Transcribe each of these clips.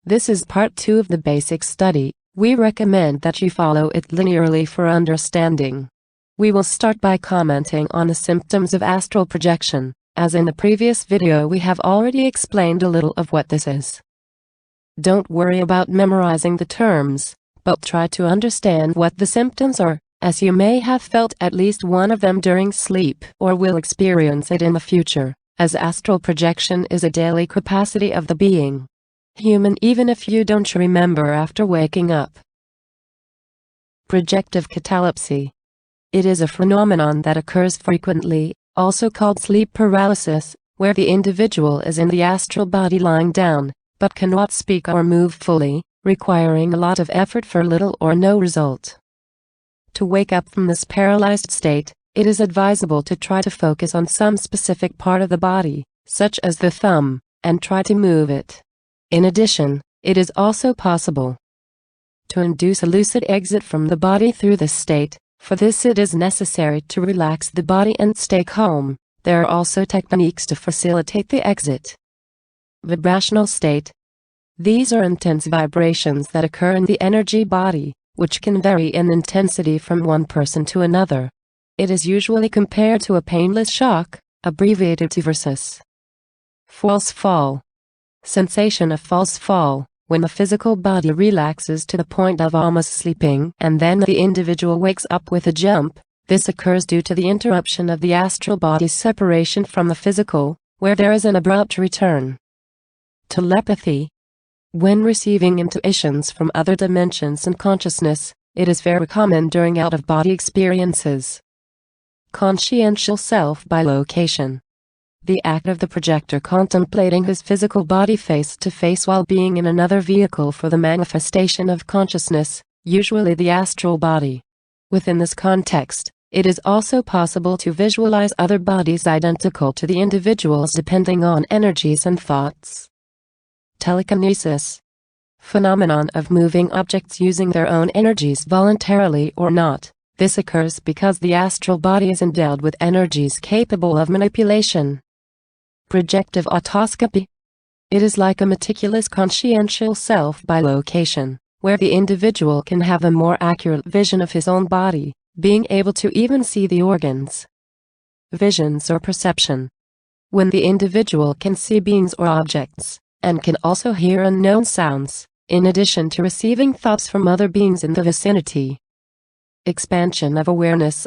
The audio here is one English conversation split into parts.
This is part 2 of the basic study. We recommend that you follow it linearly for understanding. We will start by commenting on the symptoms of astral projection. As in the previous video, we have already explained a little of what this is. Don't worry about memorizing the terms, but try to understand what the symptoms are, as you may have felt at least one of them during sleep or will experience it in the future, as astral projection is a daily capacity of the being human even if you don't remember after waking up. Projective catalepsy. It is a phenomenon that occurs frequently, also called sleep paralysis, where the individual is in the astral body lying down, but cannot speak or move fully, requiring a lot of effort for little or no result. To wake up from this paralyzed state, it is advisable to try to focus on some specific part of the body, such as the thumb, and try to move it. In addition, it is also possible to induce a lucid exit from the body through this state. For this it is necessary to relax the body and stay calm. There are also techniques to facilitate the exit. Vibrational state. These are intense vibrations that occur in the energy body, which can vary in intensity from one person to another. It is usually compared to a painless shock, abbreviated to versus. False fall. Sensation of false fall, when the physical body relaxes to the point of almost sleeping and then the individual wakes up with a jump. This occurs due to the interruption of the astral body's separation from the physical, where there is an abrupt return. Telepathy. When receiving intuitions from other dimensions and consciousness, it is very common during out-of-body experiences. Consciential self-bilocation. The act of the projector contemplating his physical body face to face while being in another vehicle for the manifestation of consciousness, usually the astral body. Within this context, it is also possible to visualize other bodies identical to the individual's depending on energies and thoughts. Telekinesis. Phenomenon of moving objects using their own energies voluntarily or not. This occurs because the astral body is endowed with energies capable of manipulation. Projective autoscopy. It is like a meticulous consciential self-bilocation, where the individual can have a more accurate vision of his own body, being able to even see the organs. Visions or perception. When the individual can see beings or objects, and can also hear unknown sounds, in addition to receiving thoughts from other beings in the vicinity. Expansion of awareness.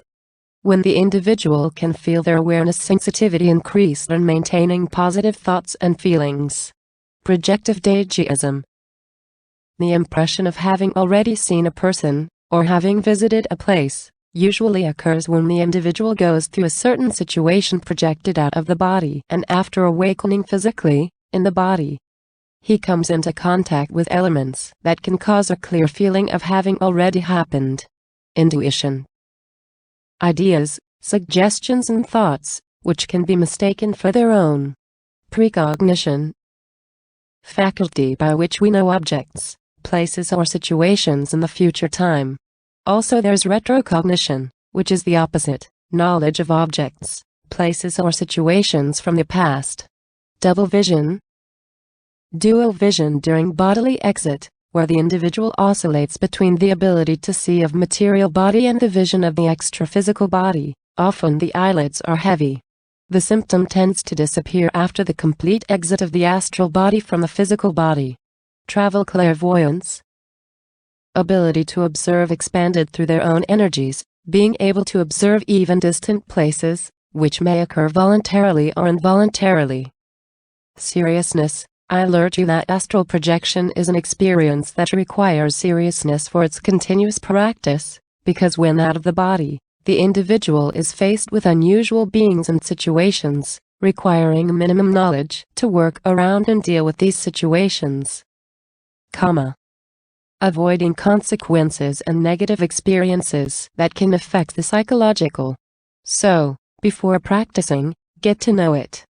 When the individual can feel their awareness sensitivity increase and maintaining positive thoughts and feelings. Projective deism. The impression of having already seen a person, or having visited a place, usually occurs when the individual goes through a certain situation projected out of the body and after awakening physically, in the body. He comes into contact with elements that can cause a clear feeling of having already happened. Intuition. Ideas, suggestions and thoughts, which can be mistaken for their own. Precognition. Faculty by which we know objects, places or situations in the future time. Also there's retrocognition, which is the opposite, knowledge of objects, places or situations from the past. Double vision. Dual vision during bodily exit, where the individual oscillates between the ability to see of material body and the vision of the extra-physical body. Often the eyelids are heavy. The symptom tends to disappear after the complete exit of the astral body from the physical body. Travel clairvoyance. Ability to observe expanded through their own energies, being able to observe even distant places, which may occur voluntarily or involuntarily. Seriousness. I alert you that astral projection is an experience that requires seriousness for its continuous practice, because when out of the body, the individual is faced with unusual beings and situations, requiring minimum knowledge to work around and deal with these situations. Avoiding consequences and negative experiences that can affect the psychological. So, before practicing, get to know it.